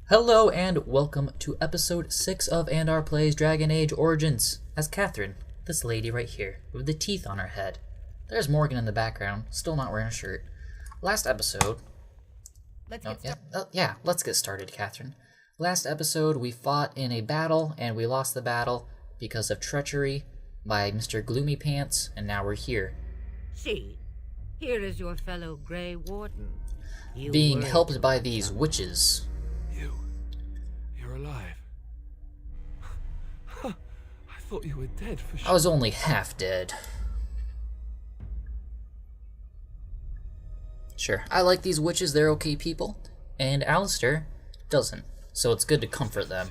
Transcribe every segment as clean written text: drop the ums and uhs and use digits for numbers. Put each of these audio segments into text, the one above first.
Hello and welcome to episode 6 of Andar Plays Dragon Age Origins as Catherine, this lady right here, with the teeth on her head. There's Morrigan in the background, still not wearing a shirt. Last episode... Let's get started. Let's get started, Catherine. Last episode we fought in a battle and we lost the battle because of treachery by Mr. Gloomy Pants, and now we're here. See, here is your fellow Grey Warden. You Being were helped to by us these some- witches. You're alive. I thought you were dead for sure. I was only half dead. Sure, I like these witches, they're okay people, and Alistair doesn't, so it's good to comfort them.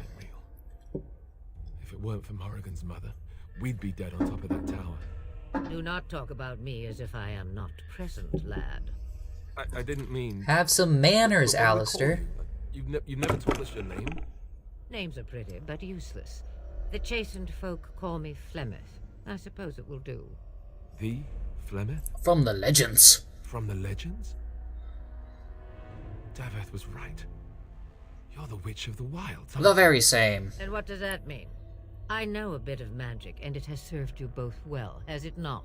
If it weren't for Morrigan's mother, we'd be dead on top of that tower. Do not talk about me as if I am not present, lad. I didn't mean... Have some manners, What do we call Alistair. you? You've never told us your name? Names are pretty, but useless. The chastened folk call me Flemeth. I suppose it will do. The Flemeth? From the legends. From the legends? Daveth was right. You're the Witch of the Wilds. The very same. And what does that mean? I know a bit of magic, and it has served you both well, has it not?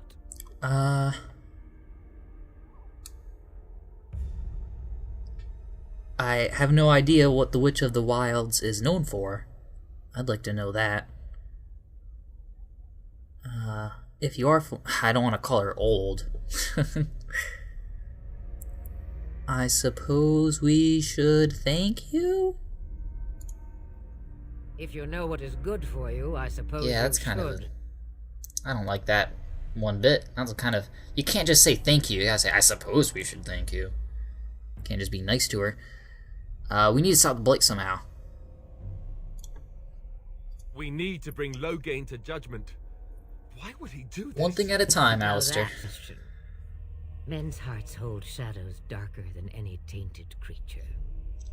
I have no idea what the Witch of the Wilds is known for. I'd like to know that. If you are... I don't want to call her old. I suppose we should thank you? If you know what is good for you, I suppose Yeah, that's you kind of... should. I don't like that one bit. That's kind of... You can't just say thank you. You gotta say, I suppose we should thank you. You can't just be nice to her. We need to stop the blight somehow. We need to bring Logain to judgment. Why would he do this? One thing at a time, Now Alistair. that question. Men's hearts hold shadows darker than any tainted creature.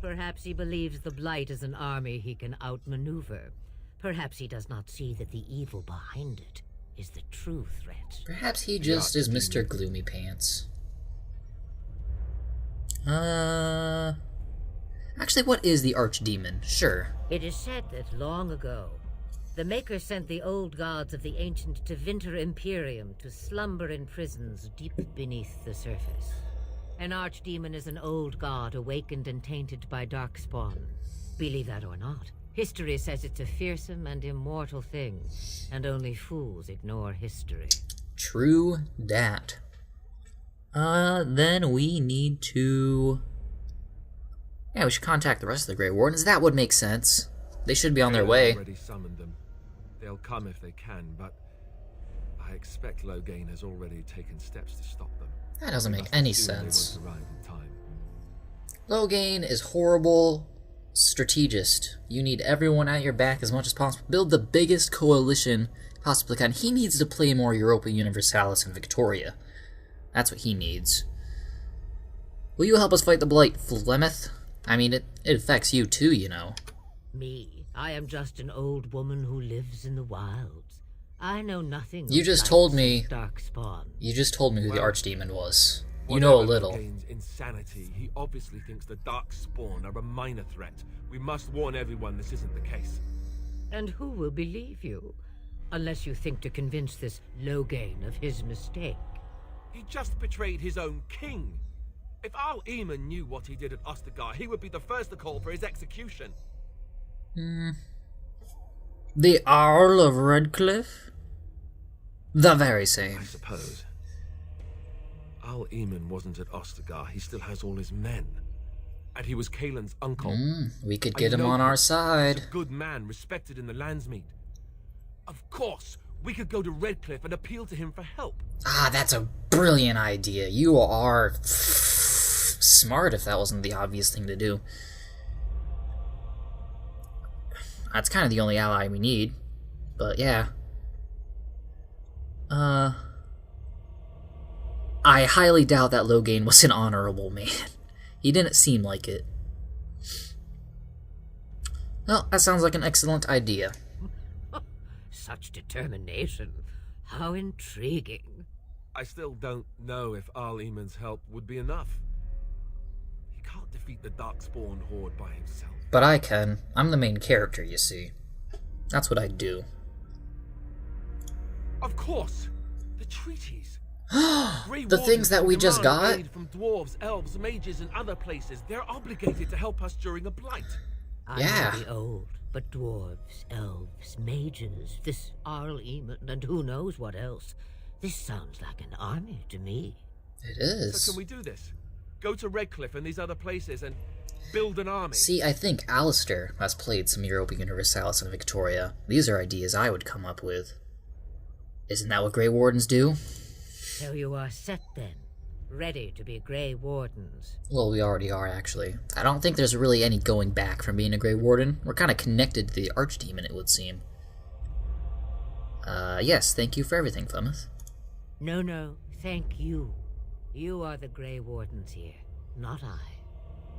Perhaps he believes the Blight is an army he can outmaneuver. Perhaps he does not see that the evil behind it is the true threat. Perhaps he just is Mr. Gloomy Pants. Actually, what is the Archdemon? Sure. It is said that long ago, the Maker sent the old gods of the ancient Tevinter Imperium to slumber in prisons deep beneath the surface. An archdemon is an old god awakened and tainted by darkspawn. Believe that or not, history says it's a fearsome and immortal thing, and only fools ignore history. True dat. Then we need to... Yeah, we should contact the rest of the Grey Wardens. That would make sense. They should be on their way. I've already summoned them. They'll come if they can, but I expect Logain has already taken steps to stop them. That doesn't We make must any assume they sense. won't arrive in time. Logain is horrible strategist. You need everyone at your back as much as possible. Build the biggest coalition possibly can. He needs to play more Europa Universalis and Victoria. That's what he needs. Will you help us fight the Blight, Flemeth? I mean, it affects you too, you know. Me, I am just an old woman who lives in the wilds. I know nothing. You of just blights told and me- darkspawn. You just told me who the Well, Archdemon was. You know a Whatever little. Logain's insanity, he obviously thinks the Darkspawn are a minor threat. We must warn everyone this isn't the case. And who will believe you? Unless you think to convince this Logain of his mistake. He just betrayed his own king. If Al Eamon knew what he did at Ostagar, he would be the first to call for his execution. The Earl of Redcliffe? The very same. I suppose. Al Eamon wasn't at Ostagar. He still has all his men. And he was Kaelin's uncle. We could I get him know on him. our He's side. a good man, respected in the Landsmeet. Of course, we could go to Redcliffe and appeal to him for help. Ah, that's a brilliant idea. You are smart if that wasn't the obvious thing to do. That's kind of the only ally we need. But yeah. I highly doubt that Logain was an honorable man. He didn't seem like it. Well, that sounds like an excellent idea. Such determination. How intriguing. I still don't know if Al Eamon's help would be enough. He can't defeat the Darkspawn horde by himself. But I can. I'm the main character, you see. That's what I do. Of course! The treaties! The things that we just got? Aid from dwarves, elves, mages, and other places. They're obligated to help us during a blight. Yeah. I may be old, but dwarves, elves, mages, this Arl Eamon, and who knows what else. This sounds like an army to me. It is. So can we do this? Go to Redcliffe and these other places and build an army? See, I think Alistair has played some Europa Universalis and Victoria. These are ideas I would come up with. Isn't that what Grey Wardens do? So you are set then, ready to be Grey Wardens. Well, we already are, actually. I don't think there's really any going back from being a Grey Warden. We're kind of connected to the Archdemon, it would seem. Yes, thank you for everything, Plymouth. No, thank you. You are the Grey Wardens here, not I.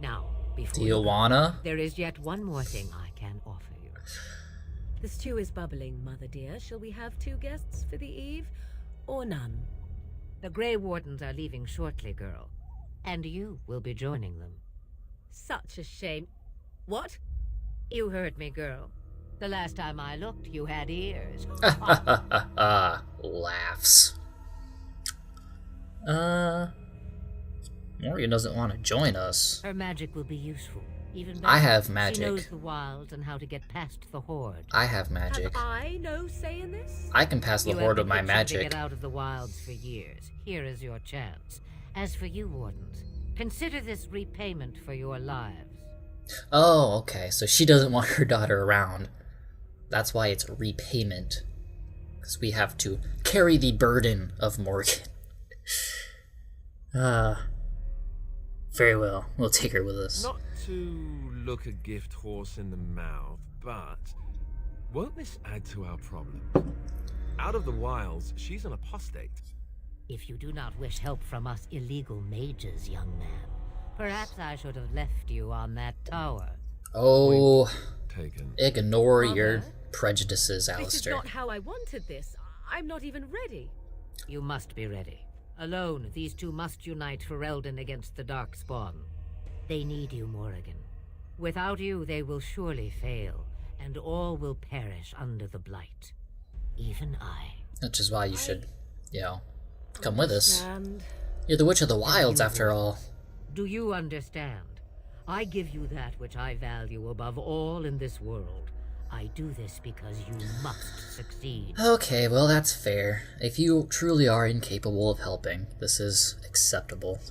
Now, before Do you wanna? there is yet one more thing I can offer you. The stew is bubbling, Mother dear. Shall we have 2 guests for the eve, or none? The Grey Wardens are leaving shortly, girl. And you will be joining them. Such a shame. What? You heard me, girl. The last time I looked, you had ears. Laughs. Morrigan doesn't want to join us. Her magic will be useful. Even better. I have She magic. knows the wilds and how to get past the horde. I have magic. Have I no say in this? I can pass the You horde have with my been itching to magic. get out of the wilds for years. Here is your chance. As for you, Wardens, consider this repayment for your lives. Oh, okay. So she doesn't want her daughter around. That's why it's repayment. Because we have to carry the burden of Morrigan. Very well. We'll take her with us. Not to look a gift horse in the mouth, but won't this add to our problems? Out of the wilds, she's an apostate. If you do not wish help from us illegal mages, young man, perhaps I should have left you on that tower. Oh, Taken. ignore your Mother? prejudices, This is Alistair. not how I wanted this. I'm not even ready. You must be ready. Alone, these two must unite for Eldon against the Darkspawn. They need you, Morrigan. Without you, they will surely fail, and all will perish under the blight. Even I. Which is why you should, come with us. And You're the Witch of the Wilds, after all. Do you understand? I give you that which I value above all in this world. I do this because you must succeed. Okay, well, that's fair. If you truly are incapable of helping, this is acceptable.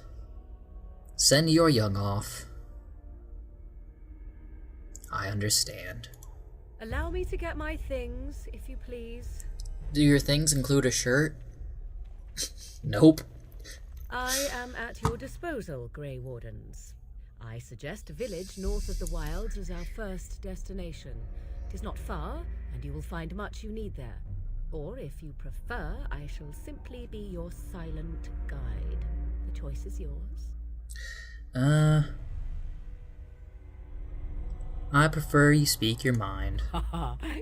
Send your young off. I understand. allow me to get my things, if you please. Do your things include a shirt? Nope. I am at your disposal, Grey Wardens. I suggest a village north of the wilds as our first destination. It is not far, and you will find much you need there. Or, if you prefer, I shall simply be your silent guide. The choice is yours. I prefer you speak your mind.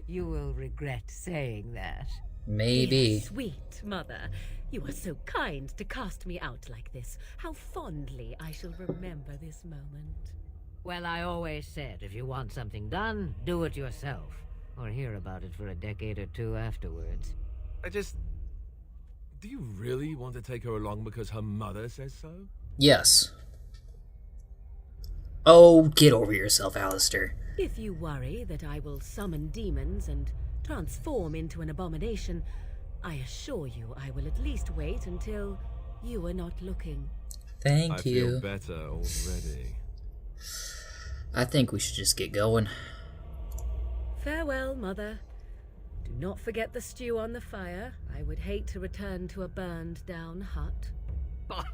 You will regret saying that. Maybe. Dear sweet mother, you are so kind to cast me out like this. How fondly I shall remember this moment. Well, I always said, if you want something done, do it yourself. Or hear about it for a decade or two afterwards. Do you really want to take her along because her mother says so? Yes. Oh, get over yourself, Alistair. If you worry that I will summon demons and transform into an abomination, I assure you I will at least wait until you are not looking. Thank I you. feel better already. I think we should just get going. Farewell, Mother. Do not forget the stew on the fire. I would hate to return to a burned-down hut. Bah!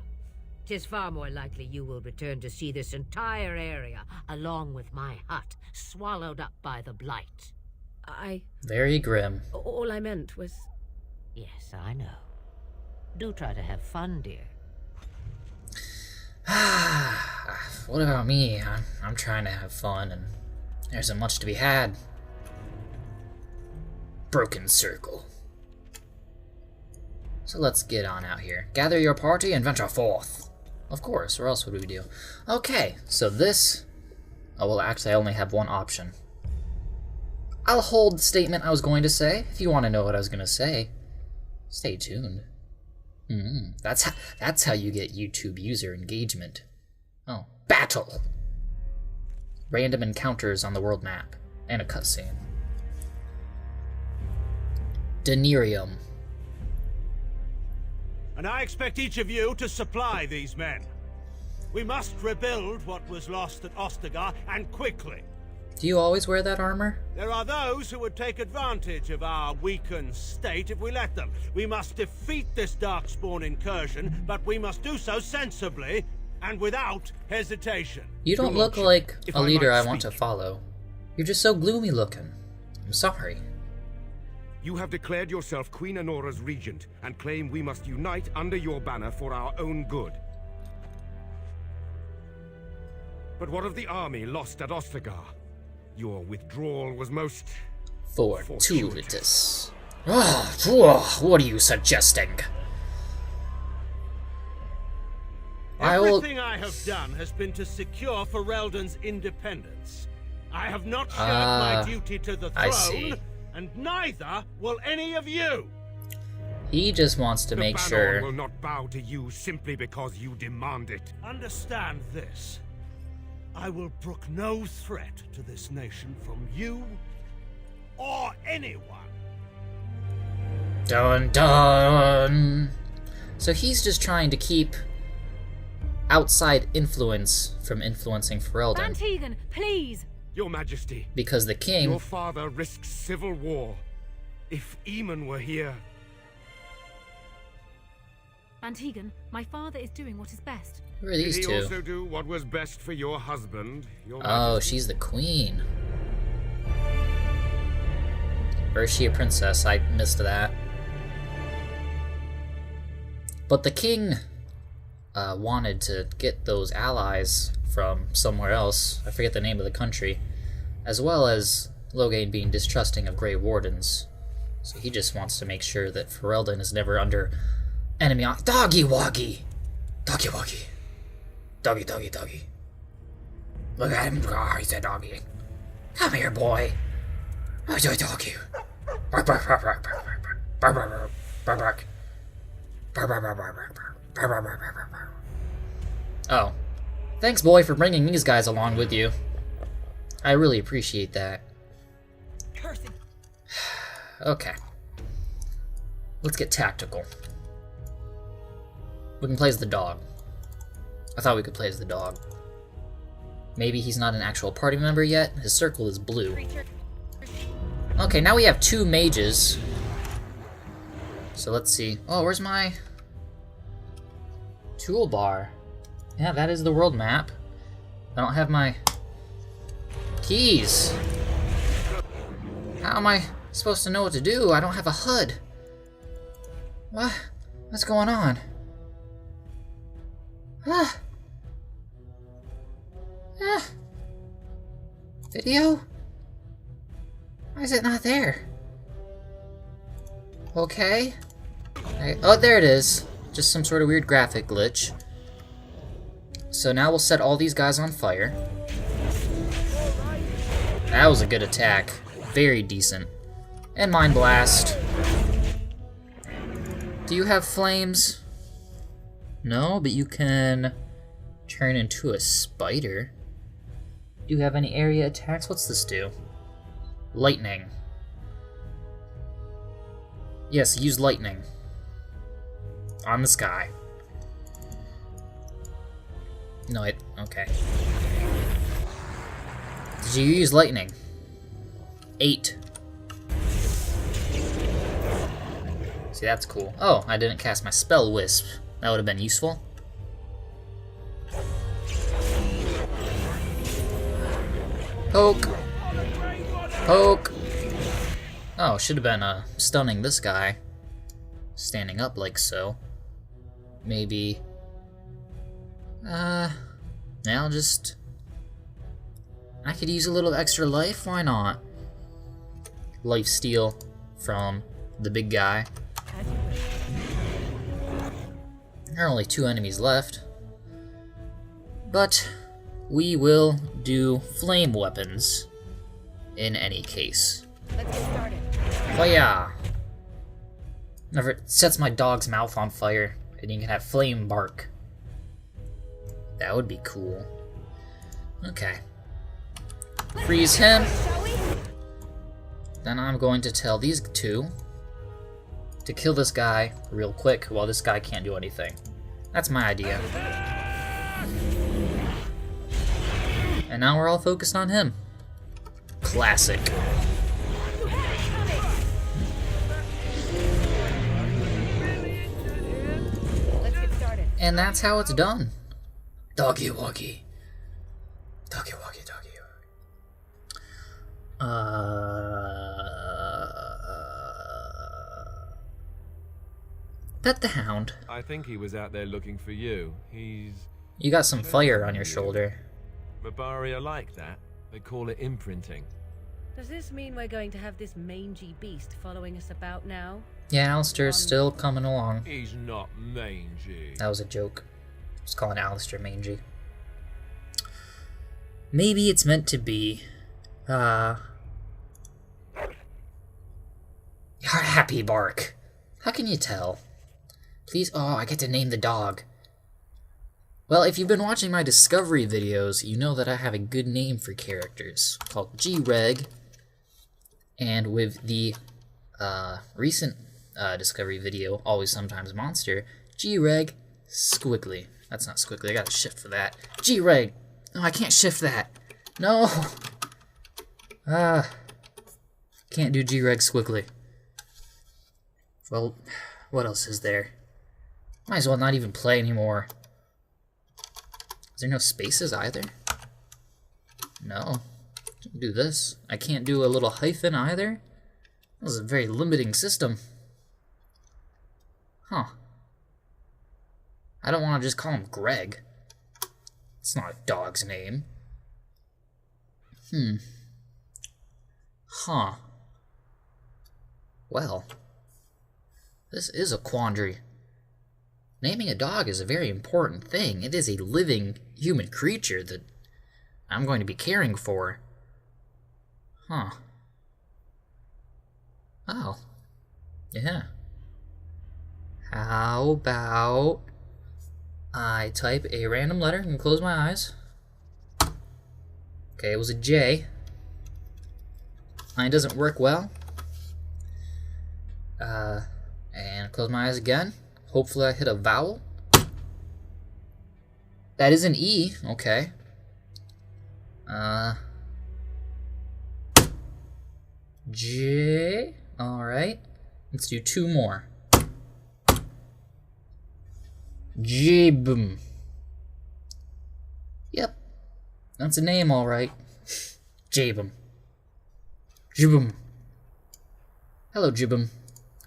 'Tis far more likely you will return to see this entire area, along with my hut, swallowed up by the blight. Very grim. All I meant was... Yes, I know. Do try to have fun, dear. What about me? I'm trying to have fun, and there isn't much to be had. Broken circle. So let's get on out here. Gather your party and venture forth. Of course, or else what would we do? Okay, so this... Oh, well, actually, I only have one option. I'll hold the statement I was going to say. If you want to know what I was going to say, stay tuned. That's how you get YouTube user engagement. Oh, battle! Random encounters on the world map. And a cutscene. Denirium. And I expect each of you to supply these men. We must rebuild what was lost at Ostagar, and quickly. Do you always wear that armor? There are those who would take advantage of our weakened state if we let them. We must defeat this Darkspawn incursion, but we must do so sensibly and without hesitation. You don't look like a leader I want to follow. You're just so gloomy looking. I'm sorry. You have declared yourself Queen Anora's regent, and claim we must unite under your banner for our own good. But what of the army lost at Ostagar? Your withdrawal was most... fortuitous. What are you suggesting? Everything I have done has been to secure Ferelden's independence. I have not shirked my duty to the throne, and neither will any of you. He just wants to make sure. The Banner will not bow to you simply because you demand it. Understand this. I will brook no threat to this nation from you or anyone. Dun dun. So he's just trying to keep outside influence from influencing Ferelden. Antigon, please! Your Majesty, because the king... Your father risks civil war. If Eamon were here... Antigon, my father is doing what is best. Who are these Did he two? also do what was best for your husband, Your Oh, Majesty? she's the queen. Or is she a princess? I missed that. But the king wanted to get those allies from somewhere else. I forget the name of the country. As well as Loghain being distrusting of Grey Wardens. So he just wants to make sure that Ferelden is never under enemy on... Doggy Woggy! Doggy Woggy. Doggy, doggy, doggy. Look at him. Oh, he's a doggy. Come here, boy. I do doggy. Bark, bark, bark, bark, bark, bark, bark, bark, bark. Bark, bark, bark, bark, bark, bark, bark, bark, bark, bark, bark. Oh. Thanks, boy, for bringing these guys along with you. I really appreciate that. Cursing. Okay. Let's get tactical. We can play as the dog. I thought we could play as the dog. Maybe he's not an actual party member yet. His circle is blue. Okay, now we have 2 mages. So let's see. Oh, where's my toolbar? Yeah, that is the world map. I don't have my keys. How am I supposed to know what to do? I don't have a HUD. What? What's going on? Video? Why is it not there? Okay. Oh, there it is. Just some sort of weird graphic glitch. So now we'll set all these guys on fire. That was a good attack. Very decent. And Mind Blast. Do you have flames? No, but you can turn into a spider. Do you have any area attacks? What's this do? Lightning. Yes, use lightning. On the sky. No, okay. Did you use lightning? 8. See, that's cool. Oh, I didn't cast my spell Wisp. That would have been useful. Poke. Poke. Oh, should have been stunning this guy. Standing up like so. Maybe. Now just... I could use a little extra life, why not? Life steal from the big guy. There are only 2 enemies left. But we will do flame weapons in any case. Let's get started. Fire! Never sets my dog's mouth on fire, and you can have flame bark. That would be cool. Okay. Freeze him. Then I'm going to tell these two to kill this guy real quick while this guy can't do anything. That's my idea. And now we're all focused on him. Classic. Let's get started. And that's how it's done. Doggy woggy. Doggy woggy, doggy woggy. Pet the hound. I think he was out there looking for you. He's... You got some fire on your shoulder. Mabaria like that. They call it imprinting. Does this mean we're going to have this mangy beast following us about now? Yeah, Alistair's still coming along. He's not mangy. That was a joke. I was calling Alistair mangy. Maybe it's meant to be. Your happy bark. How can you tell? Please, oh, I get to name the dog. Well, if you've been watching my Discovery videos, you know that I have a good name for characters called G-Reg. And with the recent Discovery video, Always Sometimes Monster, G-Reg Squiggly. That's not Squiggly, I gotta shift for that. G-Reg! No, I can't shift that. No! Can't do G-Reg Squiggly. Well, what else is there? Might as well not even play anymore. Is there no spaces either? No. Do this. I can't do a little hyphen either? This is a very limiting system. Huh. I don't want to just call him Greg. It's not a dog's name. Huh. Well. This is a quandary. Naming a dog is a very important thing. It is a living human creature that I'm going to be caring for. Huh. Oh. Yeah. How about I type a random letter and close my eyes. Okay, it was a J. Mine doesn't work well. And close my eyes again. Hopefully I hit a vowel. That is an E, okay. J, alright. Let's do two more. Jibum. Yep. That's a name, alright. Jabum. Jibum. Hello, Jibum.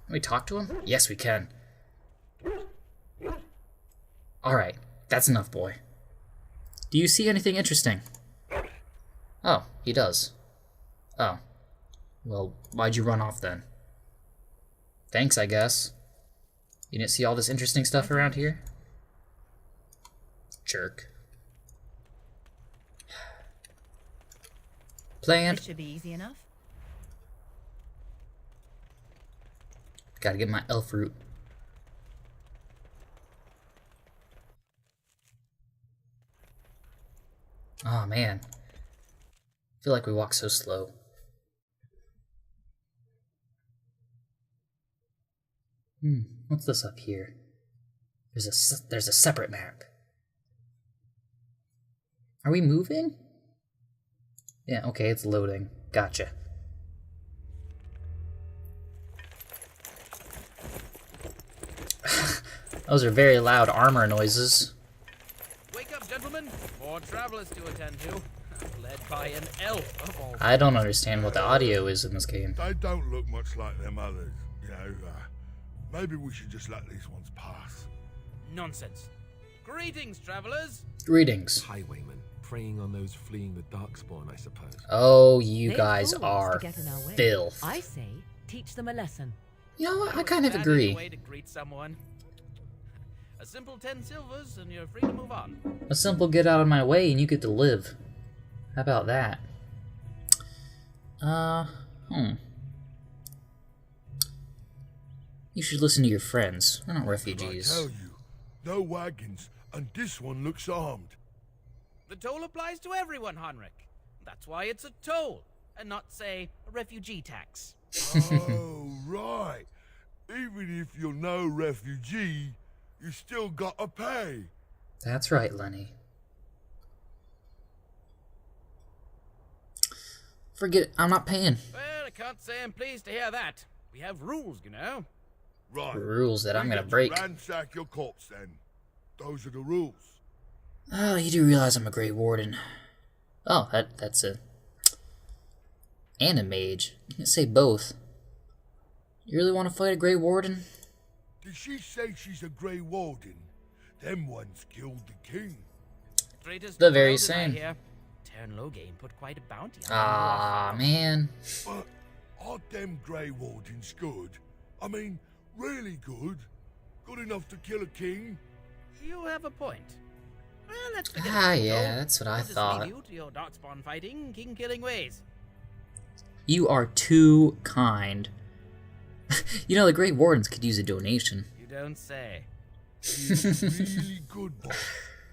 Can we talk to him? Yes, we can. Alright, that's enough, boy. Do you see anything interesting? Oh, he does. Oh. Well, why'd you run off then? Thanks, I guess. You didn't see all this interesting stuff around here? Jerk. Plant. This should be easy enough. Gotta get my elf root. Oh man. I feel like we walk so slow. What's this up here? There's a separate map. Are we moving? Yeah, okay, it's loading. Gotcha. Those are very loud armor noises. Wake up, gentlemen. More travelers to attend to. Led by an elf of all. I don't understand what the audio is in this game. They don't look much like them others, you know. Maybe we should just let these ones pass. Nonsense. Greetings, travelers. Greetings. Highwaymen, preying on those fleeing the Darkspawn, I suppose. Oh, you They're guys fools are to get in our way. filth. I say, teach them a lesson. You know what? I kind of Fabulous agree. way to greet someone. A simple 10 silvers and you're free to move on. A simple get out of my way and you get to live. How about that? You should listen to your friends. We're not refugees. I tell you, no wagons, and this one looks armed. The toll applies to everyone, Heinrich. That's why it's a toll, and not, say, a refugee tax. Oh, right. Even if you're no refugee, you still gotta pay. That's right, Lenny. Forget it. I'm not paying. Well, I can't say I'm pleased to hear that. We have rules, you know. Right. Rules that I'm gonna get to break. ransack your corpse, then. Those are the rules. Oh, you do realize I'm a Grey Warden. Oh, that's a... And a mage. You can say both. You really want to fight a Grey Warden? Did she say she's a Grey Warden? Them ones killed the king. Traitors The to very world, same. I hear. Turn Loghain put quite a bounty on Ah, man. But are them Grey Wardens good? I mean, really good? Good enough to kill a king? You have a point. Well, let's forget Ah, about it, yeah, though. that's what I I'll just thought. leave you to your darkspawn fighting, king-killing ways. You are too kind. You know, the Grey Wardens could use a donation. You don't say. He's really good, boss.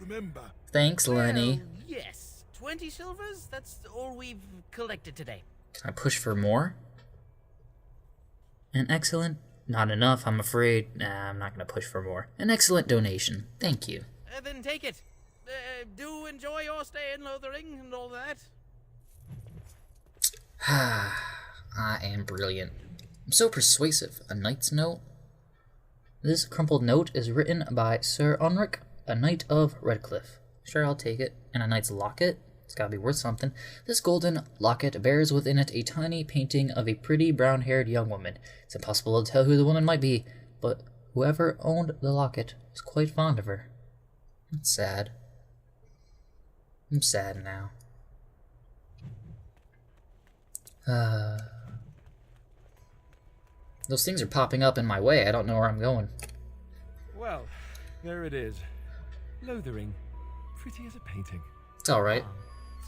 Remember, Thanks, Lenny. Well, yes. 20 silvers? That's all we've collected today. Can I push for more? An excellent... Not enough, I'm afraid. Nah, I'm not going to push for more. An excellent donation. Thank you. Then take it. Do enjoy your stay in Lothering and all that. I am brilliant. I'm so persuasive. A knight's note? This crumpled note is written by Sir Unric, a knight of Redcliffe. Sure, I'll take it. And a knight's locket? It's gotta be worth something. This golden locket bears within it a tiny painting of a pretty brown-haired young woman. It's impossible to tell who the woman might be, but whoever owned the locket was quite fond of her. That's sad. I'm sad now. Those things are popping up in my way. I don't know where I'm going. Well, there it is. Lothering. Pretty as a painting. It's alright.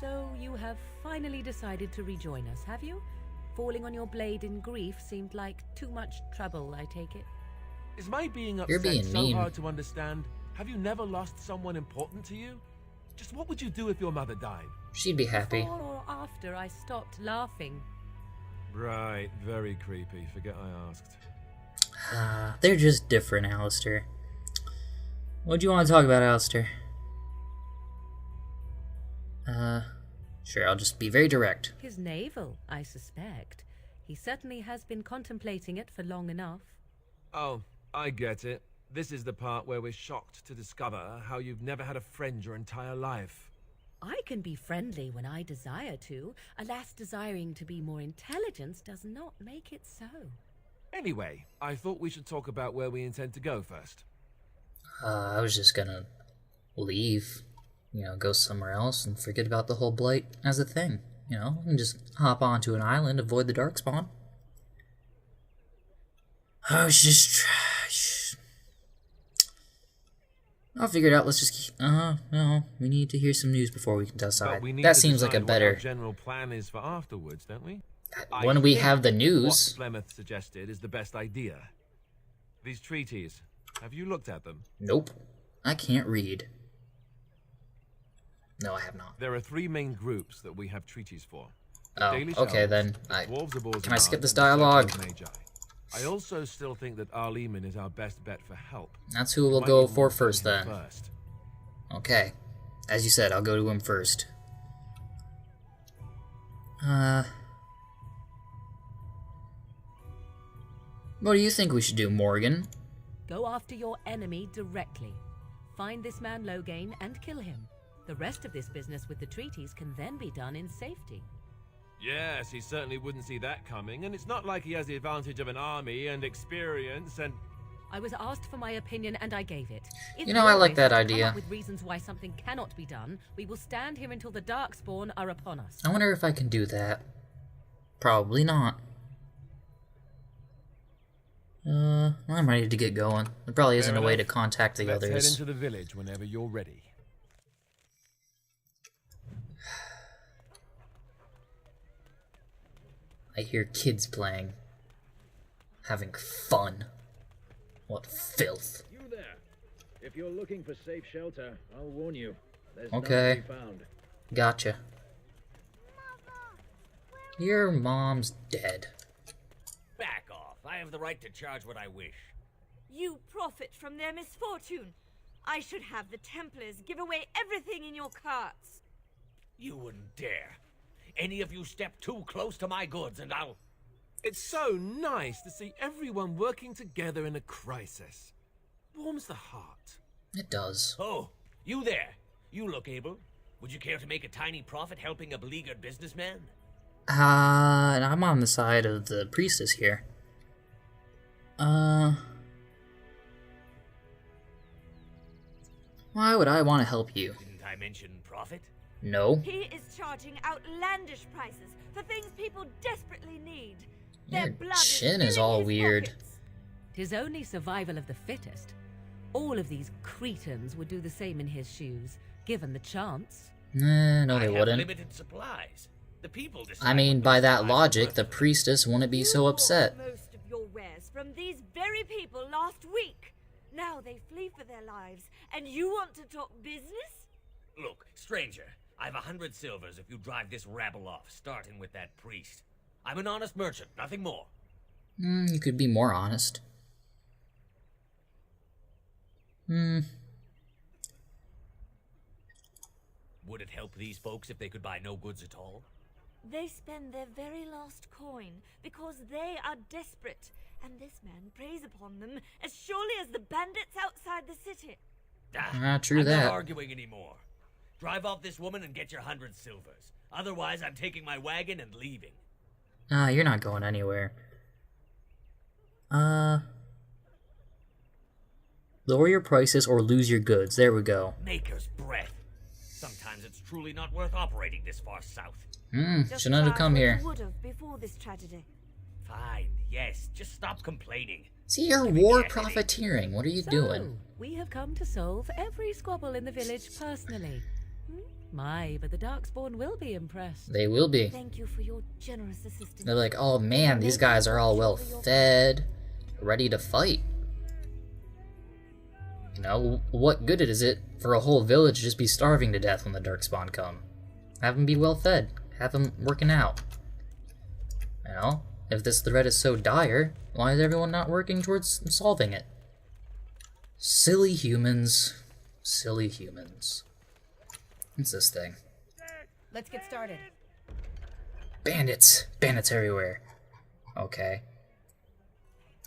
So you have finally decided to rejoin us, have you? Falling on your blade in grief seemed like too much trouble, I take it. Is my being You're upset being so mean. hard to understand? Have you never lost someone important to you? Just what would you do if your mother died? She'd be happy. Before or after I stopped laughing. Right, very creepy. Forget I asked. They're just different, Alistair. What do you want to talk about, Alistair? Sure, I'll just be very direct. His navel, I suspect. He certainly has been contemplating it for long enough. Oh, I get it. This is the part where we're shocked to discover how you've never had a friend your entire life. I can be friendly when I desire to. Alas, desiring to be more intelligent does not make it so. Anyway, I thought we should talk about where we intend to go first. I was just gonna leave. You know, go somewhere else and forget about the whole blight as a thing. You know, and just hop onto an island, avoid the darkspawn. I was just... I'll figure it out. Let's just... no. We need to hear some news before we can decide. But we need That to seems like a decide what our better... general plan is for afterwards, don't we? When we think have the news... What Flemeth suggested is the best idea. These treaties, have you looked at them? Nope. I can't read. No, I have not. There are three main groups that we have treaties for. Oh, Daily okay Shells, then. the Dwarves of Orzammar, Can I skip this and the Circle dialogue? of Magi. I also still think that Arleman is our best bet for help. That's who We we'll might go need for more from first him then. First. Okay. As you said, I'll go to him first. What do you think we should do, Morrigan? Go after your enemy directly. Find this man Loghain and kill him. The rest of this business with the treaties can then be done in safety. Yes, he certainly wouldn't see that coming, and it's not like he has the advantage of an army and experience and... I was asked for my opinion and I gave it. If You know, I like always that have to come idea. up with reasons why something cannot be done, we will stand here until the Darkspawn are upon us. I wonder if I can do that. Probably not. I'm ready to get going. There probably isn't Fair a way to enough. contact the Let's head others. into the village whenever you're ready. I hear kids playing. Having fun. What filth. You there. If you're looking for safe shelter, I'll warn you. There's Okay. none to be found. Gotcha. Your mom's dead. Back off. I have the right to charge what I wish. You profit from their misfortune. I should have the Templars give away everything in your carts. You wouldn't dare. Any of you step too close to my goods and I'll... It's so nice to see everyone working together in a crisis. Warms the heart. It does. Oh, you there. You look able. Would you care to make a tiny profit helping a beleaguered businessman? I'm on the side of the priestess here. Why would I want to help you? Didn't I mention profit? No. He is charging outlandish prices for things people desperately need. Your Their blood chin is filling all his weird. pockets. 'Tis only survival of the fittest. All of these cretins would do the same in his shoes, given the chance. No, I they have wouldn't. limited supplies. The people decide I mean, what by those that supplies are logic, worth. the priestess wouldn't be so You upset. bought most of your wares from these very people last week. Now they flee for their lives, and you want to talk business? Look, stranger, I've 100 silvers if you drive this rabble off, starting with that priest. I'm an honest merchant, nothing more. You could be more honest. Would it help these folks if they could buy no goods at all? They spend their very last coin because they are desperate, and this man preys upon them as surely as the bandits outside the city. True I'm that. not arguing anymore. Drive off this woman and get your 100 silvers. Otherwise, I'm taking my wagon and leaving. You're not going anywhere. Lower your prices or lose your goods. There we go. Maker's breath. Sometimes it's truly not worth operating this far south. Just Should not have drive come what here. you would have before this tragedy. Fine, yes, just stop complaining. See, you're Giving me war a headache. profiteering. What are you So, doing? we have come to solve every squabble in the village personally. My, but the Darkspawn will be impressed. They will be. Thank you for your generous assistance. They're like, oh man, these guys are all well fed, ready to fight. You know, what good is it for a whole village to just be starving to death when the Darkspawn come? Have them be well fed. Have them working out. You know, if this threat is so dire, why is everyone not working towards solving it? Silly humans. Silly humans. What's this thing? Let's get started. Bandits! Bandits everywhere. Okay.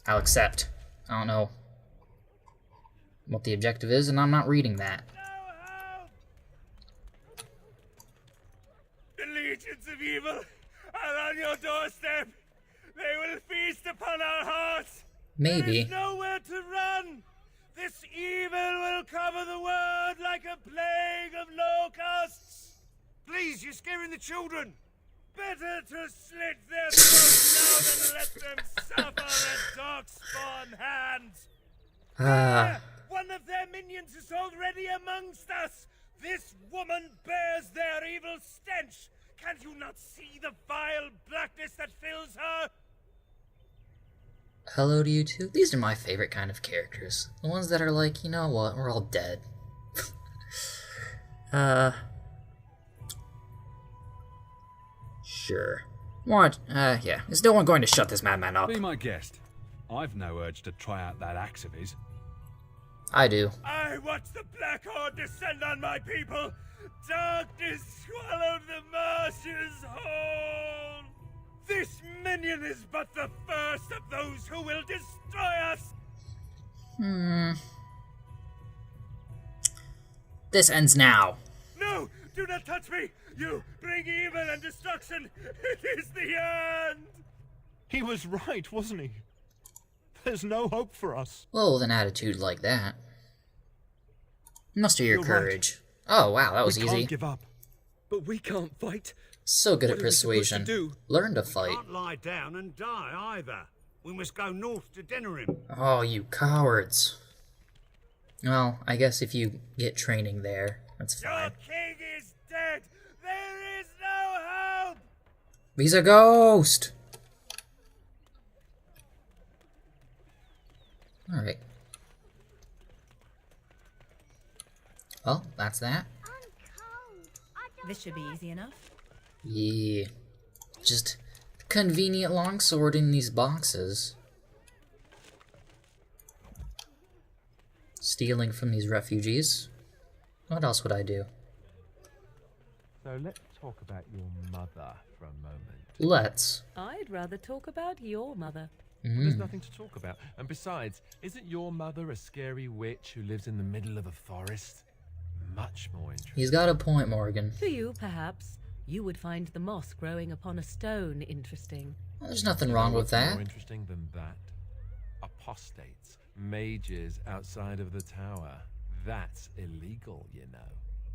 I'll accept. I don't know what the objective is, and I'm not reading that. The legions of evil are on your doorstep. They will feast upon our hearts. Maybe. There's nowhere to run. This evil will cover the world like a plague of locusts. Please, you're scaring the children. Better to slit their throats now than let them suffer at Darkspawn hands. There! One of their minions is already amongst us. This woman bears their evil stench. Can't you not see the vile blackness that fills her? Hello to you too. These are my favorite kind of characters. The ones that are like, you know what, we're all dead. Sure. What? Yeah. Is no one going to shut this madman up? Be my guest. I've no urge to try out that axe of his. I do. I watch the Black Horde descend on my people. Darkness swallowed the marshes whole. This minion is but the first of those who will destroy us. This ends now. No, do not touch me. You bring evil and destruction. It is the end. He was right, wasn't he? There's no hope for us. Well, with an attitude like that. Muster your You're right. courage. Oh, wow, that was we easy. can't give up. But we can't fight. So good What at are we supposed to persuasion. do? Learn to fight. Can't lie down and die either. We must go north to dinner him. Oh, you cowards. Well, I guess if you get training there, that's fine. Your king is dead! There is no hope! He's a ghost! Alright. Well, that's that. This should be easy enough. Yeah. Just convenient longsword in these boxes. Stealing from these refugees. What else would I do? So let's talk about your mother for a moment. Let's. I'd rather talk about your mother. There's nothing to talk about. And besides, isn't your mother a scary witch who lives in the middle of a forest? Much more interesting. He's got a point, Morrigan. To you, perhaps. You would find the moss growing upon a stone interesting. Well, there's nothing wrong with that. More interesting than that? Apostates, mages outside of the tower. That's illegal, you know.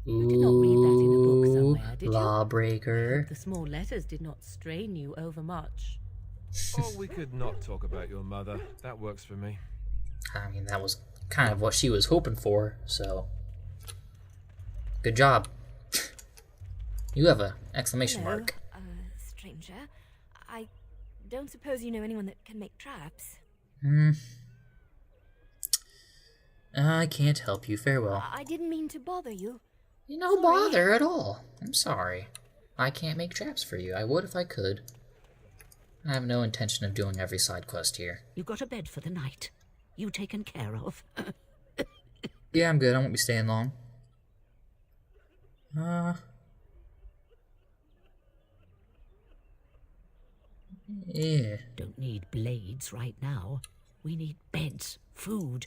You did not read that in a book somewhere, did you? Lawbreaker. The small letters did not strain you overmuch. Or we could not talk about your mother. That works for me. I mean, that was kind of what she was hoping for, so... Good job. You have a exclamation Hello, mark. Stranger. I don't suppose you know anyone that can make traps? I can't help you. Farewell. I didn't mean to bother you. No bother at all. I'm sorry. I can't make traps for you. I would if I could. I have no intention of doing every side quest here. You got a bed for the night. You taken care of. Yeah, I'm good. I won't be staying long. Yeah. Don't need blades right now. We need beds, food,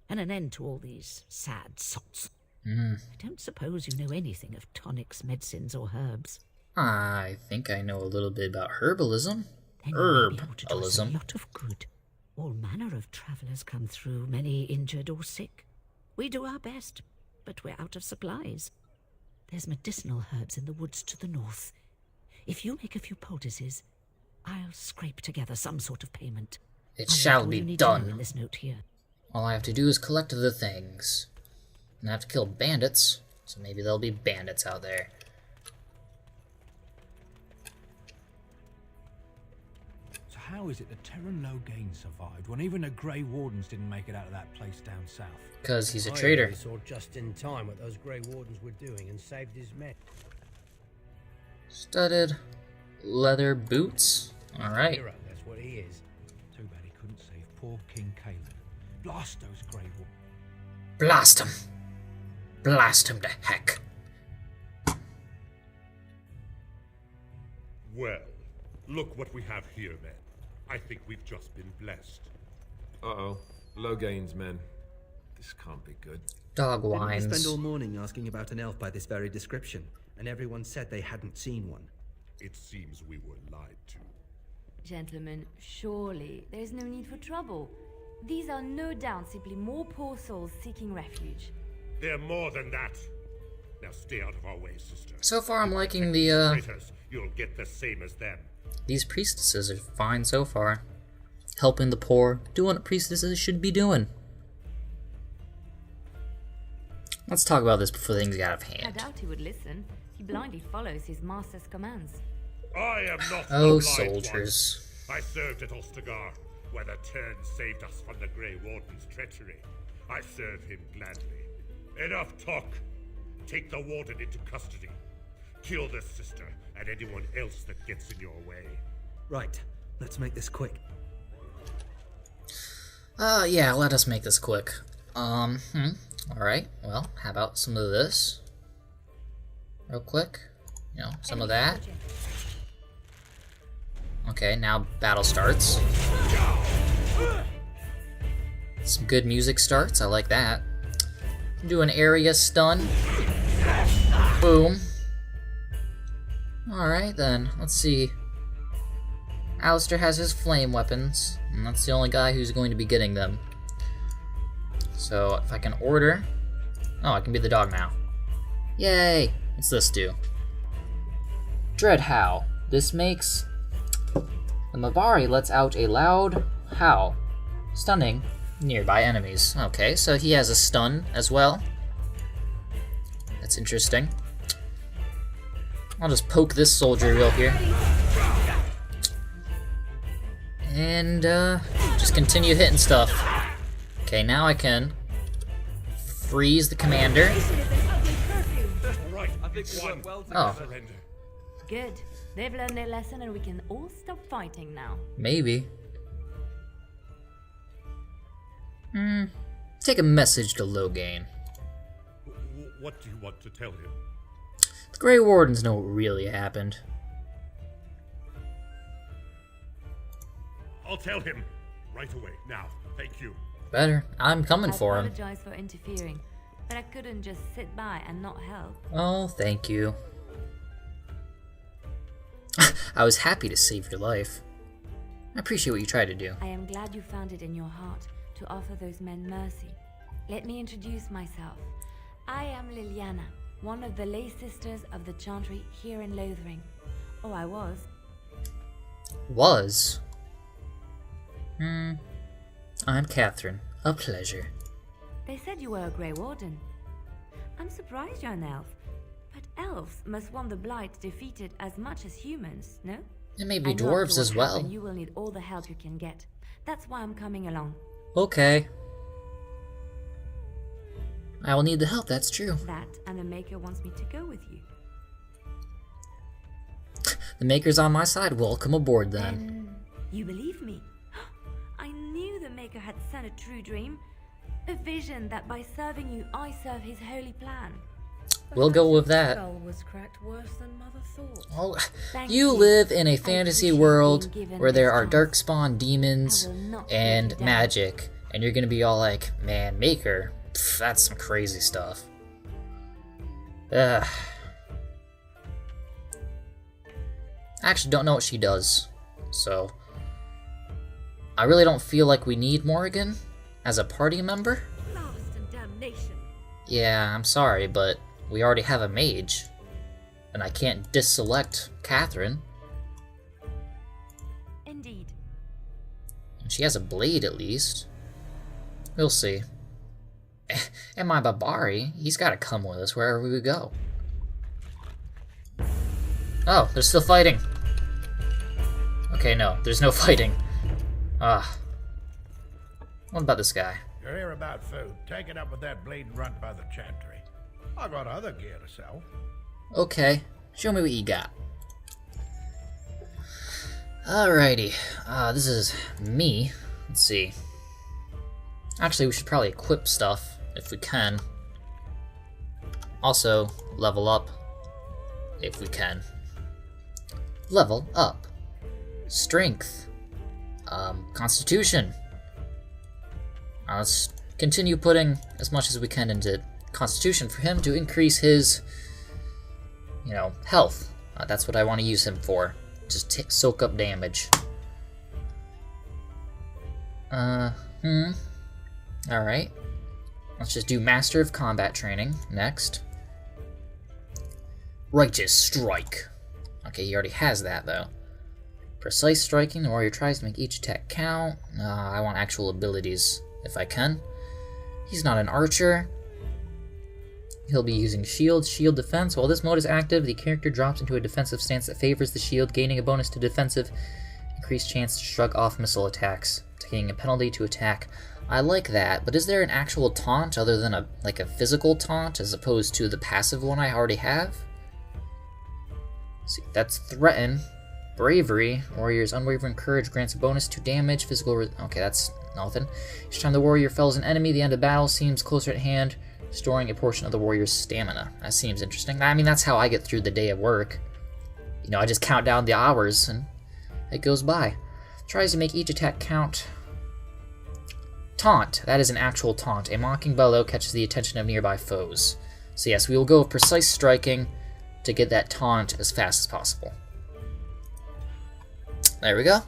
and an end to all these sad sots. I don't suppose you know anything of tonics, medicines, or herbs. I think I know a little bit about herbalism. Then you may be able to do us a lot of good. All manner of travellers come through, many injured or sick. We do our best, but we're out of supplies. There's medicinal herbs in the woods to the north. If you make a few poultices, I'll scrape together some sort of payment. It shall be done. In this note here. All I have to do is collect the things. And I have to kill bandits, so maybe there'll be bandits out there. So how is it that Terran Logain survived when even the Grey Wardens didn't make it out of that place down south? Because he's a traitor. He saw just in time what those Grey Wardens were doing and saved his men. Studded leather boots. Alright. Hero, that's what he is. Too bad he couldn't save poor King Caleb. Blast those Grey Wardens. Blast him. Blast him to heck. Well, look what we have here, men. I think we've just been blessed. Uh-oh. Logain's men. This can't be good. Dog Didn't we whines. spend all morning asking about an elf by this very description, and everyone said they hadn't seen one? It seems we were lied to. Gentlemen, surely there is no need for trouble. These are no doubt simply more poor souls seeking refuge. They're more than that. Now stay out of our way, sister. So far, I'm liking the, Traitors, you'll get the same as them. These priestesses are fine so far. Helping the poor, doing what priestesses should be doing. Let's talk about this before things get out of I hand. doubt he would listen. He blindly follows his master's commands. I am not Oh, the blind soldiers. one. I served at Ostagar, where the Turn saved us from the Grey Warden's treachery. I serve him gladly. Enough talk. Take the Warden into custody. Kill the sister and anyone else that gets in your way. Right, let's make this quick. Yeah, let us make this quick. Alright, well, how about some of this? Real quick. You know, some of that. Okay, now battle starts. Some good music starts, I like that. Do an area stun. Boom. Alright then, let's see. Alistair has his flame weapons, and that's the only guy who's going to be getting them. So, if I can order... Oh, I can be the dog now. Yay! What's this do? Dread Howl. This makes... The Mavari lets out a loud, How? Stunning nearby enemies. Okay, so he has a stun as well. That's interesting. I'll just poke this soldier real here. And just continue hitting stuff. Okay, now I can freeze the commander. Oh. Good. They've learned their lesson and we can all stop fighting now. Maybe. Take a message to Loghain. What do you want to tell him? The Grey Wardens know what really happened. I'll tell him right away. Now, thank you. Better. I'm coming for him. I apologize for interfering, but I couldn't just sit by and not help. Oh, thank you. I was happy to save your life. I appreciate what you tried to do. I am glad you found it in your heart to offer those men mercy. Let me introduce myself. I am Liliana, one of the lay sisters of the Chantry here in Lothering. Oh, I was. Was? I'm Catherine. A pleasure. They said you were a Grey Warden. I'm surprised you're an elf. But elves must want the Blight defeated as much as humans, no? And maybe dwarves as well. And you will need all the help you can get. That's why I'm coming along. Okay. I will need the help, that's true. That and the Maker wants me to go with you. The Maker's on my side. Welcome aboard then. You believe me? I knew the Maker had sent a true dream. A vision that by serving you, I serve his holy plan. We'll go with that. Skull was cracked worse than Mother thought. Oh, you live in a fantasy world where there are darkspawn demons and magic, and you're gonna be all like, man, Maker, pff, that's some crazy stuff. Ugh. I actually don't know what she does, so I really don't feel like we need Morrigan as a party member. Blast and damnation. Yeah, I'm sorry, but we already have a mage, and I can't deselect Catherine. Indeed. And she has a blade, at least. We'll see. And my Babari, he's gotta come with us wherever we go. Oh, they're still fighting. Okay, no, there's no fighting. Ah. What about this guy? You're here about food. Take it up with that bleeding runt by the Chantry. I got other gear to sell. Okay, show me what you got. Alrighty, this is me. Let's see. Actually, we should probably equip stuff if we can. Also, level up if we can. Level up. Strength. Constitution. Let's continue putting as much as we can into Constitution for him to increase his, health. That's what I want to use him for. Just soak up damage. Alright. Let's just do Master of Combat training next. Righteous Strike. Okay, he already has that, though. Precise Striking. The warrior tries to make each attack count. I want actual abilities, if I can. He's not an archer. He'll be using shield defense. While this mode is active, the character drops into a defensive stance that favors the shield, gaining a bonus to defensive, increased chance to shrug off missile attacks, taking a penalty to attack. I like that, but is there an actual taunt other than a physical taunt as opposed to the passive one I already have? Let's see, that's Threaten. Bravery. Warrior's unwavering courage grants a bonus to damage. Okay, that's nothing. Each time the warrior fells an enemy, the end of battle seems closer at hand, restoring a portion of the warrior's stamina. That seems interesting. I mean, that's how I get through the day of work. I just count down the hours and it goes by. Tries to make each attack count. Taunt. That is an actual taunt. A mocking bellow catches the attention of nearby foes. So yes, we will go with Precise Striking to get that taunt as fast as possible. There we go.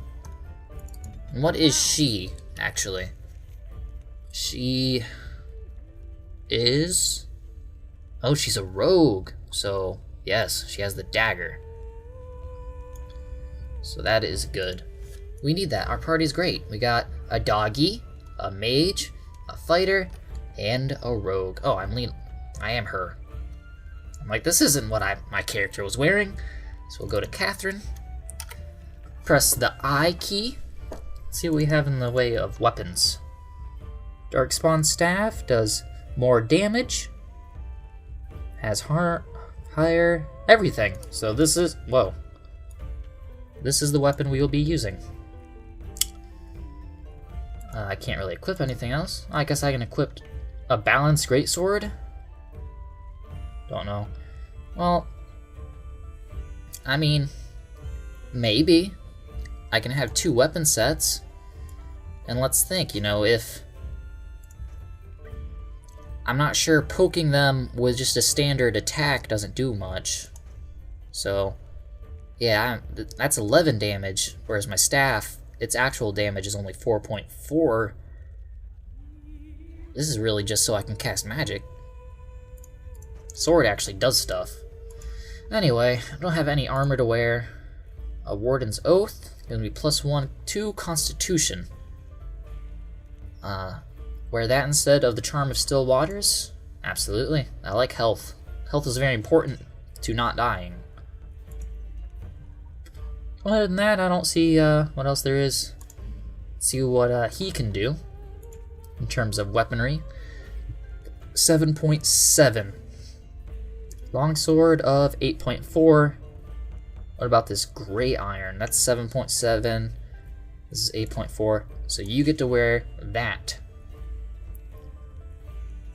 And what is she, actually? She is... Oh, she's a rogue. So, yes, she has the dagger. So that is good. We need that. Our party's great. We got a doggy, a mage, a fighter, and a rogue. Oh, I am her. I'm like, this isn't what my character was wearing. So we'll go to Catherine. Press the I key. See what we have in the way of weapons. Darkspawn Staff does more damage. Has higher everything. So this is, whoa. This is the weapon we will be using. I can't really equip anything else. I guess I can equip a balanced greatsword. Don't know. Well, I mean, maybe. I can have 2 weapon sets. And let's think, you know, if... I'm not sure poking them with just a standard attack doesn't do much. So, yeah, that's 11 damage, whereas my staff, its actual damage is only 4.4. This is really just so I can cast magic. Sword actually does stuff. Anyway, I don't have any armor to wear. A Warden's Oath, gonna be +1, 2 Constitution. Wear that instead of the Charm of Still Waters? Absolutely. I like health. Health is very important to not dying. Other than that, I don't see what else there is. Let's see what he can do in terms of weaponry. 7.7. Longsword of 8.4. What about this Grey Iron? That's 7.7. This is 8.4. So you get to wear that.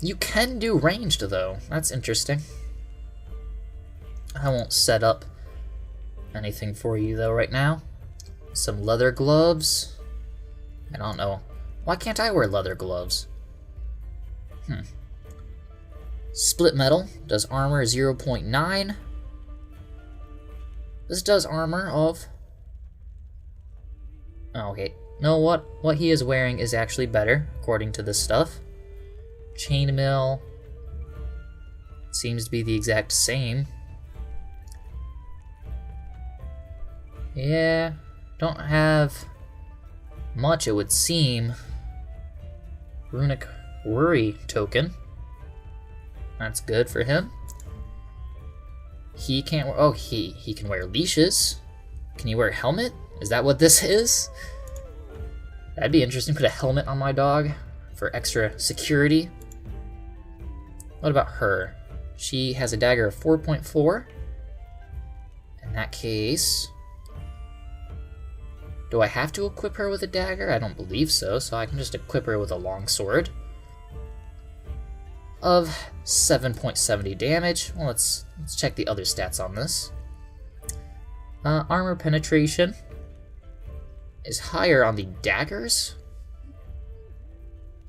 You can do ranged though. That's interesting. I won't set up anything for you though right now. Some leather gloves. I don't know. Why can't I wear leather gloves? Split metal does armor 0.9. This does armor of... Oh, okay. No, what he is wearing is actually better, according to this stuff. Chainmail seems to be the exact same. Yeah, don't have much, it would seem. Runic Worry token. That's good for him. He can't wear... Oh, he can wear leashes. Can he wear a helmet? Is that what this is? That'd be interesting. Put a helmet on my dog for extra security. What about her? She has a dagger of 4.4. In that case... Do I have to equip her with a dagger? I don't believe so, so I can just equip her with a longsword. Of 7.70 damage. Well, let's check the other stats on this. Armor penetration is higher on the daggers.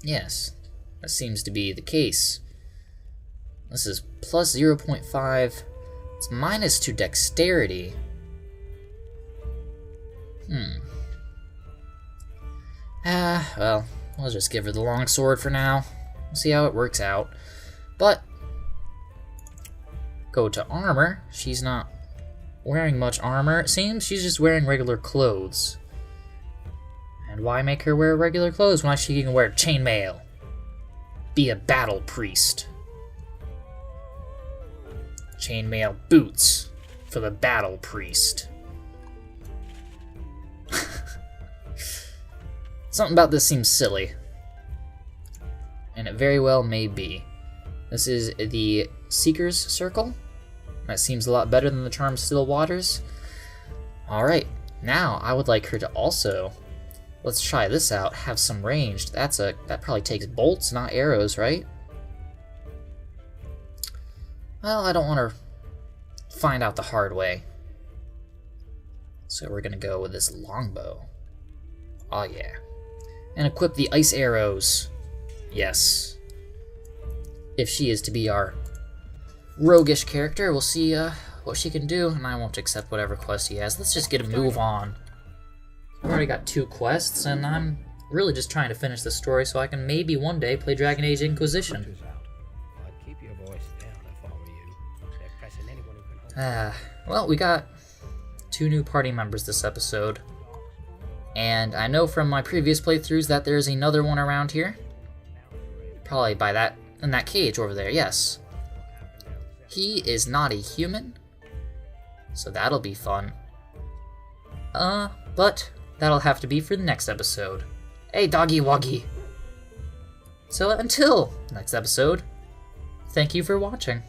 Yes, that seems to be the case. This is plus 0.5. It's -2 dexterity. Well, I'll just give her the longsword for now. We'll see how it works out. But, go to armor. She's not wearing much armor, it seems. She's just wearing regular clothes. And why make her wear regular clothes when she can wear chainmail? Be a battle priest. Chainmail boots for the battle priest. Something about this seems silly. And it very well may be. This is the Seeker's Circle. That seems a lot better than the Charmed Still Waters. Alright, now I would like her to also, let's try this out, have some ranged. That probably takes bolts, not arrows, right? Well, I don't want to find out the hard way. So we're gonna go with this longbow. Oh yeah. And equip the ice arrows. Yes. If she is to be our roguish character, we'll see what she can do, and I won't accept whatever quest he has. Let's just get a move on. I've already got 2 quests, and I'm really just trying to finish the story so I can maybe one day play Dragon Age Inquisition. I'd keep your voice down if I were you. They're pressing anyone who can hold. Well, we got 2 new party members this episode. And I know from my previous playthroughs that there's another one around here. Probably by that, in that cage over there, yes. He is not a human, so that'll be fun. But that'll have to be for the next episode. Hey, Doggy Woggy! So until next episode, thank you for watching.